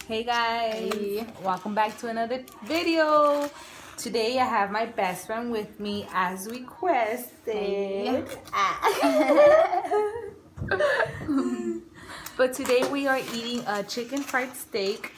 Hey guys, Hey. Welcome back to another video. Today I have my best friend with me as requested. Hey. But today we are eating a chicken fried steak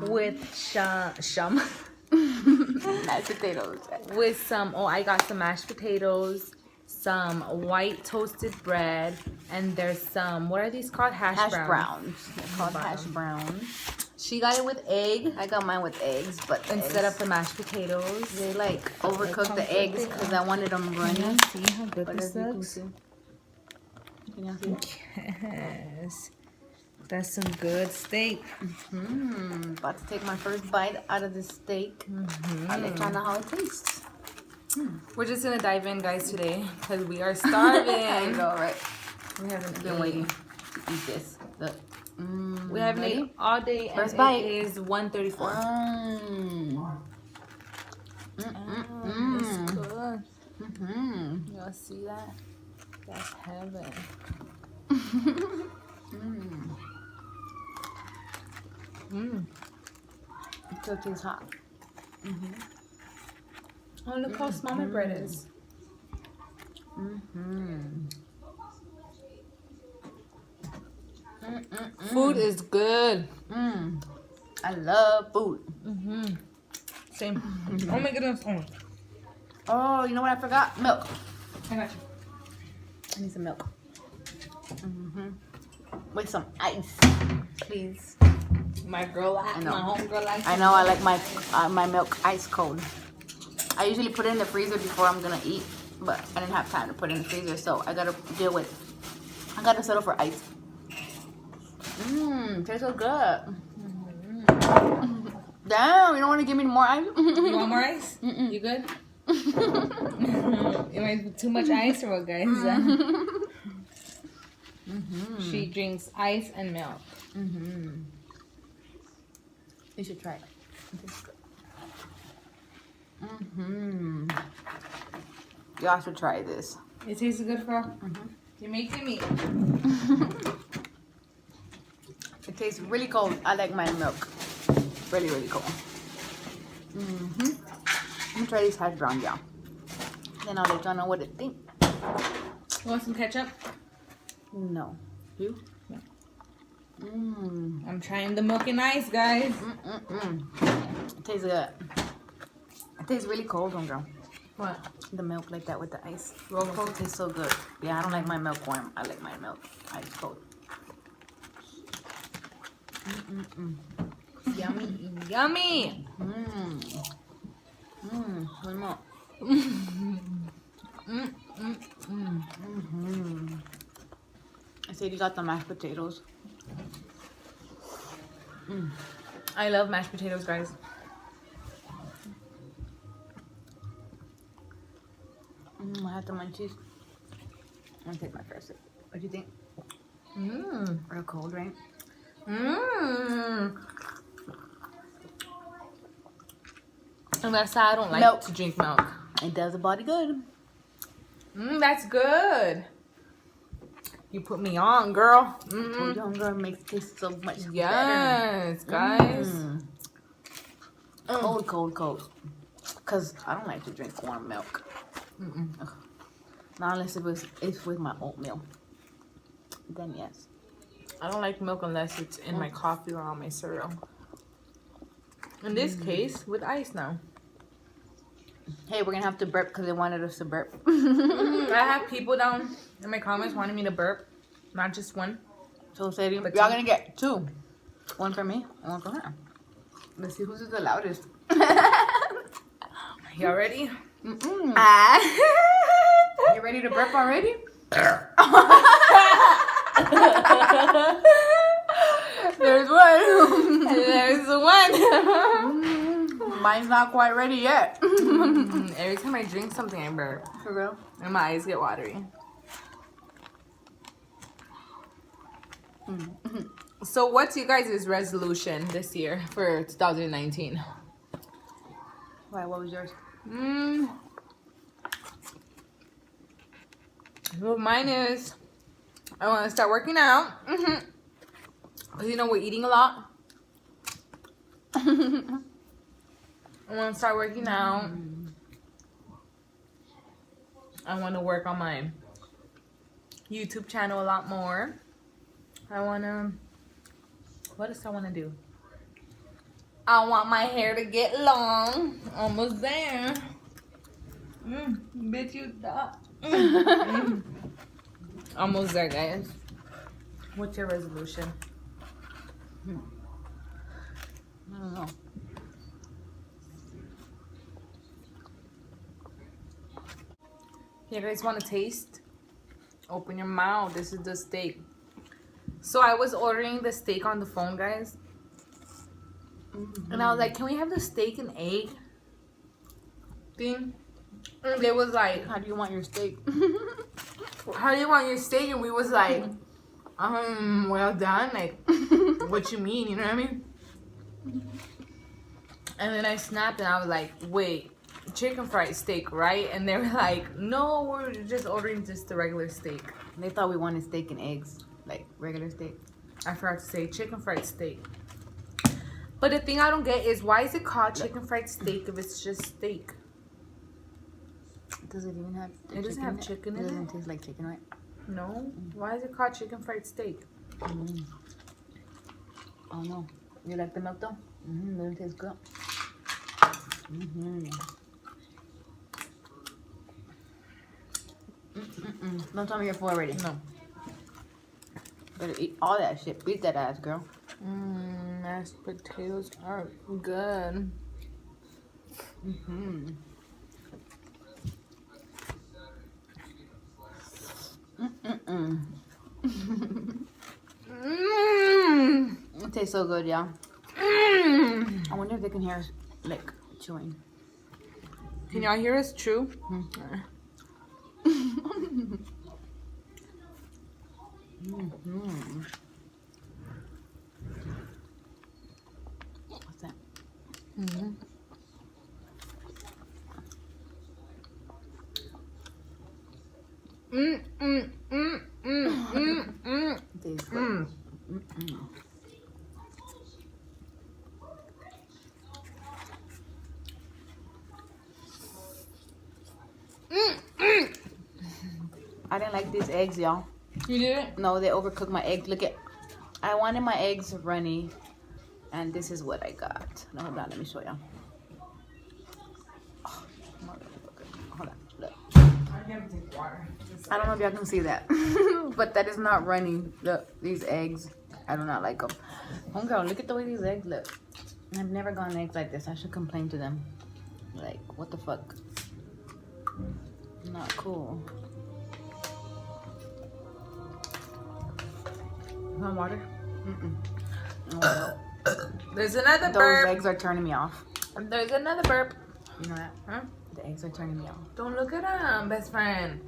with shum. Mashed potatoes. With some, I got some mashed potatoes, some white toasted bread, and there's some, what are these called? Hash browns. They're called hash browns. She got it with egg I got mine with eggs, but instead of the mashed potatoes. they like overcooked the eggs because I wanted them runny. See how good But this as you can looks? see, can you see? Yes. That's some good steak. About to take my first bite out of this steak. I'll let y'all know how it tastes. We're just gonna dive in, guys, today because we are I starving. know, right? We haven't Been waiting to eat this. Look. We haven't ready? eaten all day, and First bite. it is 1:34. It's good. Y'all see that? That's heaven. It still tastes hot. Oh, look how small my bread is. Food is good. I love food. Same. Oh my goodness. Oh. Oh, you know what I forgot? Milk. I got you. I need some milk. With some ice, please. My girl, I know. my homegirl likes I know I like my milk ice cold. I usually put it in the freezer before I'm gonna eat, but I didn't have time to put it in the freezer, so I gotta settle for ice. Tastes so good. Damn, you don't want to give me more ice? You want more ice? You good? Am I too much ice or what, guys? She drinks ice and milk. You should try it. It tastes good. Y'all should try this. It tastes good, girl. You're making me. It tastes really cold. I like my milk. Really, really cold. I'm gonna try these hash browns, y'all. Then I'll let y'all know what it think. You want some ketchup? No. You? Yeah. Mmm. I'm trying the milk and ice, guys. It tastes good. It tastes really cold, homegirl. What? The milk like that with the ice. Roll cold. It tastes so good. Yeah, I don't like my milk warm. I like my milk ice cold. Yummy, yummy. One more. I said you got the mashed potatoes. I love mashed potatoes, guys. I have the munchies. I'm gonna take my first sip. What do you think? Real cold, right? And that's how I don't like Milk. to drink milk. It does the body good. That's good. You put me on, girl. Told you, girl, makes it taste so much better. Yes, guys. Cold, cold, cold. Cause I don't like to drink warm milk. Not unless it's with my oatmeal. Then yes. I don't like milk unless it's in my coffee or on my cereal. In this case, with ice now. Hey, we're gonna have to burp because they wanted us to burp. I have people down in my comments wanting me to burp, not just one. So Sadie, y'all But gonna get two. One for me and one for her. Let's see who's the loudest. Y'all ready? You ready to burp already? There's one. There's one. Mine's not quite ready yet. Every time I drink something, I burp. For real? And my eyes get watery. So what's you guys' resolution this year for 2019? Why, what was yours? Well, mine is I want to start working out. Because, you know, we're eating a lot. I want to start working out. I want to work on my YouTube channel a lot more. I want to... What else I want to do? I want my hair to get long. Almost there. Bitch, you thought. Almost there, guys. What's your resolution? I don't know. You guys want to taste? Open your mouth. This is the steak. So I was ordering the steak on the phone, guys. And I was like, can we have the steak and egg thing? And they was like, How do you want your steak? how do you want your steak? And we was like, well done. Like, what you mean? You know what I mean? And then I snapped and I was like, wait, chicken fried steak, right? And they were like, no, we're just ordering just the regular steak. They thought we wanted steak and eggs, like regular steak. I forgot to say chicken fried steak. But the thing I don't get is, why is it called chicken fried steak if it's just steak? Does it even have? It doesn't have chicken in It it. doesn't taste like chicken, right? No. Why is it called chicken fried steak? Oh no. You like the milk though? It tastes good. Don't tell me you're full already. No. Better eat all that shit. Beat that ass, girl. Mashed potatoes are good. It tastes so good, y'all. I wonder if they can hear us, like, chewing. Can y'all hear us chew? What's that? Tastes good. I didn't like these eggs, y'all. You did? No, they overcooked my eggs. Look at, I wanted my eggs runny, and this is what I got. No, hold on, let me show y'all. Oh, motherfucker. Hold on, look. I gotta take water. I don't know if y'all can see that, but that is not runny. Look, these eggs, I do not like them. Homegirl, look at the way these eggs look. I've never gotten eggs like this. I should complain to them. Like, what the fuck? Not cool. Want water? Oh, There's another those burp. eggs are turning me off. There's another burp. You know that? Huh? The eggs are turning me off. Don't look at them, best friend.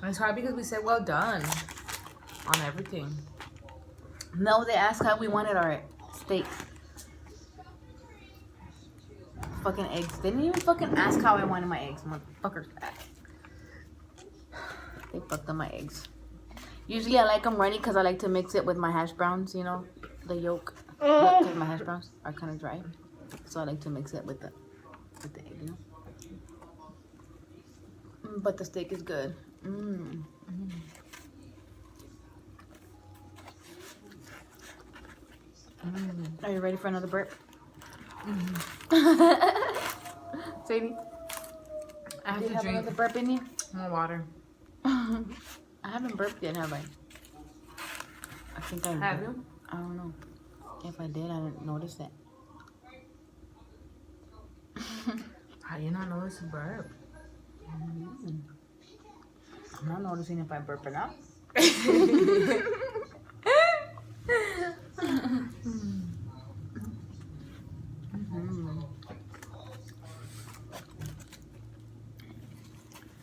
It's probably because we said well done on everything. No, they asked how we wanted our steak. Fucking eggs. They didn't even fucking ask how I wanted my eggs, motherfuckers. They fucked up my eggs. Usually I like them runny because I like to mix it with my hash browns, you know, the yolk. Because my hash browns are kind of dry. So I like to mix it with the egg, you know. But the steak is good. Are you ready for another burp? Sadie, I have do you to have drink another burp in you? more water. I haven't burped yet, have I? I think I Have burped. you? I don't know. If I did, I didn't notice it. How do you not notice a burp? I'm not noticing if I burp or not.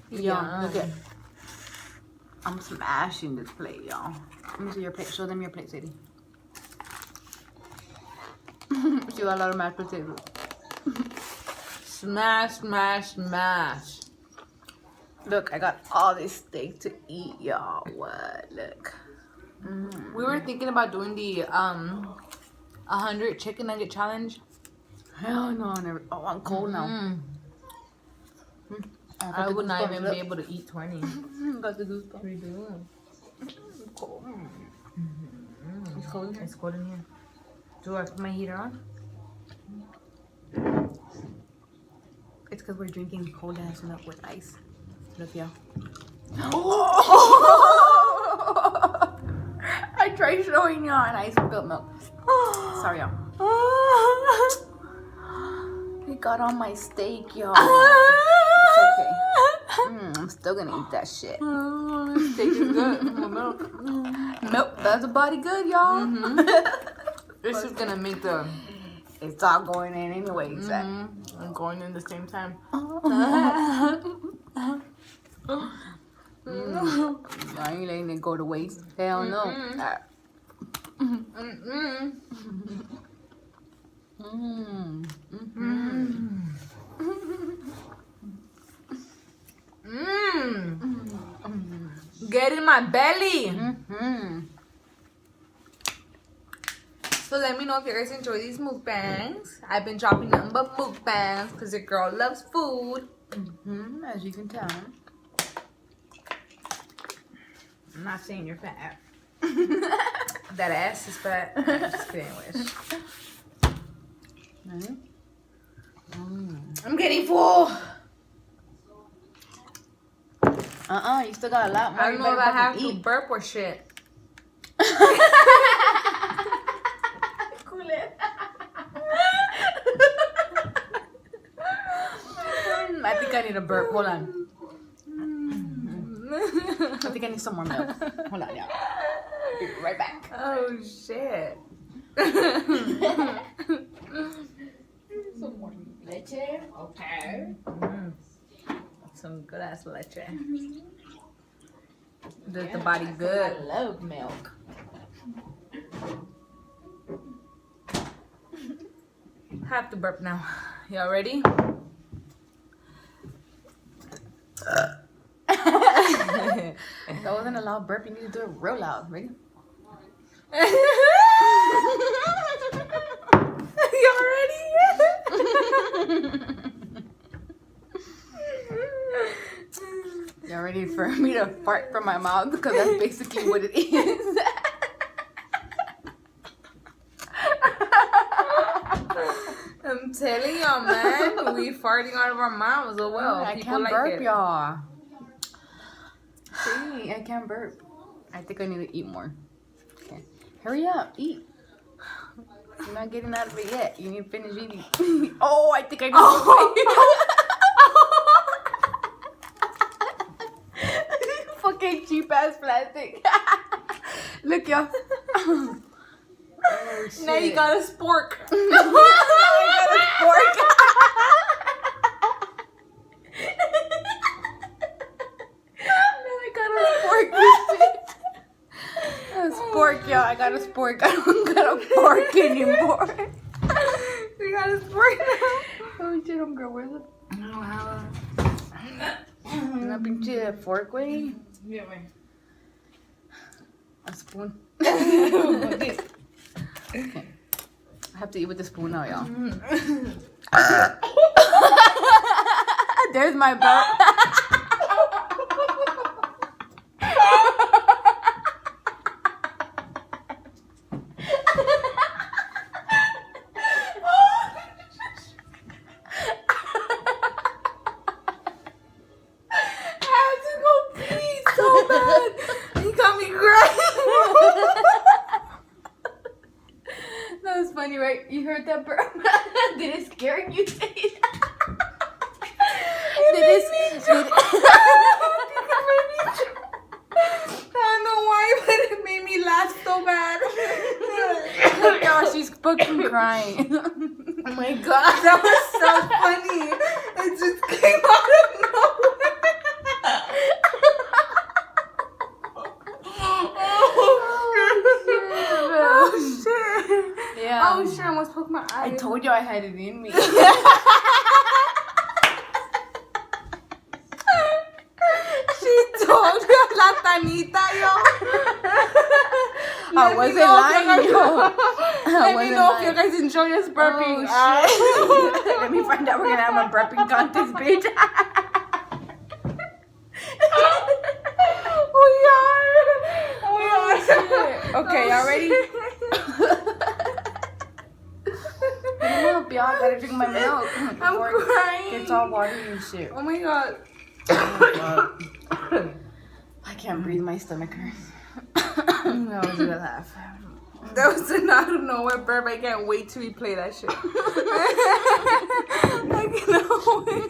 Y'all, look at. I'm smashing this plate, y'all. Let me see your plate. Show them your plate, Sadie. She got a lot of mashed potatoes. Smash, smash, smash. Look, I got all this steak to eat, y'all. What? Look. We were thinking about doing the 100 chicken nugget challenge. Hell no, never. Oh, I'm cold now. I would not even be able to eat 20. Got the goosebumps. We do. Cold. It's cold. It's cold in here. Do I put my heater on? It's because we're drinking cold ass milk with ice. Look, y'all. I tried showing y'all an ice filled milk. Sorry, y'all. It got on my steak, y'all. It's okay. I'm still gonna eat that shit. Steak is good. Milk. Milk does the body good, y'all. This is gonna make the. It's all going in anyways. I'm going in the same time. I ain't letting it go to waste. Hell no. Get in my belly. So let me know if you guys enjoy these mukbangs. I've been dropping nothing but mukbangs because your girl loves food. As you can tell. I'm not saying you're fat. That ass is fat. I'm just kidding. I'm getting full. You still got a lot more. I don't know if I have to burp or shit. I think I need a burp. Hold on. I think I need some more milk. Hold on, y'all. Be right back. Oh shit. Some more leche. Okay. Some good ass leche. Does the body good. I love milk. Have to burp now. Y'all ready? That wasn't a loud burp. You need to do it real loud. Ready? Y'all ready? Y'all ready for me to fart from my mouth? Because that's basically what it is. I'm telling y'all, man. We farting out of our mouths as well. I People can't like burp, it. y'all. See, I can't burp. I think I need to eat more. Okay. Hurry up, eat. You're not getting out of it yet. You need to finish eating. Oh, I think I need to fucking cheap ass plastic. Look, y'all. Oh, shit. Now you got a spork. Now I got a spork. Y'all, I got a spork. I don't got a fork anymore. We got a spork now. Oh shit, homegirl, where's it? I don't have Una pinche fork, güey. Yeah, wait. A spoon. Okay. I have to eat with the spoon now, y'all. There's my burp. That was funny, right? You heard that burp? Did it scare you? Did it I don't know why, but it made me laugh so bad. Y'all, she's fucking crying. Oh my god, that was so funny. It just came out of nowhere. Oh shit. Yeah. Oh shit, I almost poked my eye. I told you I had it in me. She told you la tanita, yo. I wasn't lying, yo. Let me know if you guys enjoy this burping. Oh, let me find out. We're gonna have a burping contest, bitch. We are. Okay, y'all ready? Y'all gotta drink my milk. I'm crying. It's all watery and shit. Oh my god. I can't breathe. My stomach hurts. That was a good laugh. That was an out of nowhere burp. I can't wait to replay that shit. I cannot wait.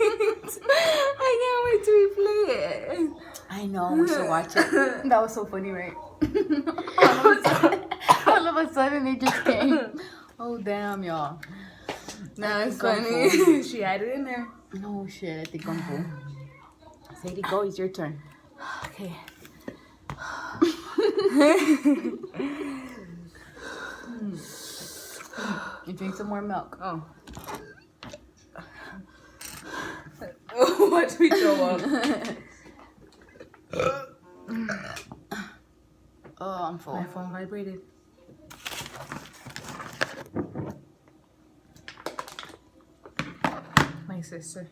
I can't wait to replay it. I know. We should watch it. That was so funny, right? All of a sudden, it just came. Oh damn, y'all. No, it's funny. She had it in there. No shit. I think I'm full. Sadie, go. It's your turn. Okay. You drink some more milk. Oh. Watch me throw up. Oh, I'm full. My phone vibrated. My sister.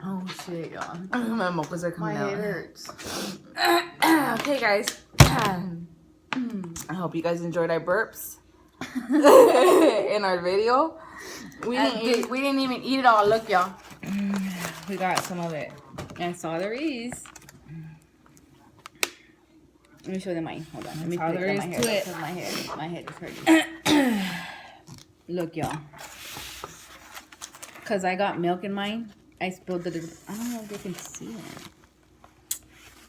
Oh shit, y'all. My mochas are My coming out. head hurts. Okay, guys. I hope you guys enjoyed our burps in our video. We didn't even eat it all. Look, y'all. We got some of it. That's all there is. Let me show them mine. Hold on. Let me all put there it is on my to hair. it. Because my head is hurting. Look, y'all. Because I got milk in mine. I spilled it. I don't know if they can see it.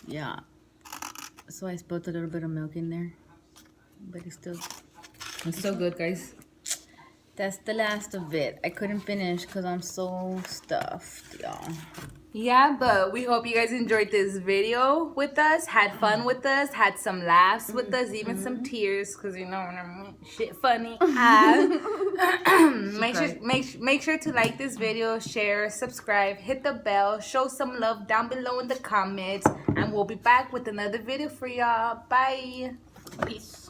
Yeah. So I spilled a little bit of milk in there. But it's so good, guys. that's the last of it. I couldn't finish because I'm so stuffed, y'all. Yeah, but we hope you guys enjoyed this video with us, had fun with us, had some laughs with us, even some tears, because you know shit funny. Make sure to like this video, share, subscribe, hit the bell, show some love down below in the comments, and we'll be back with another video for y'all. Bye. Peace.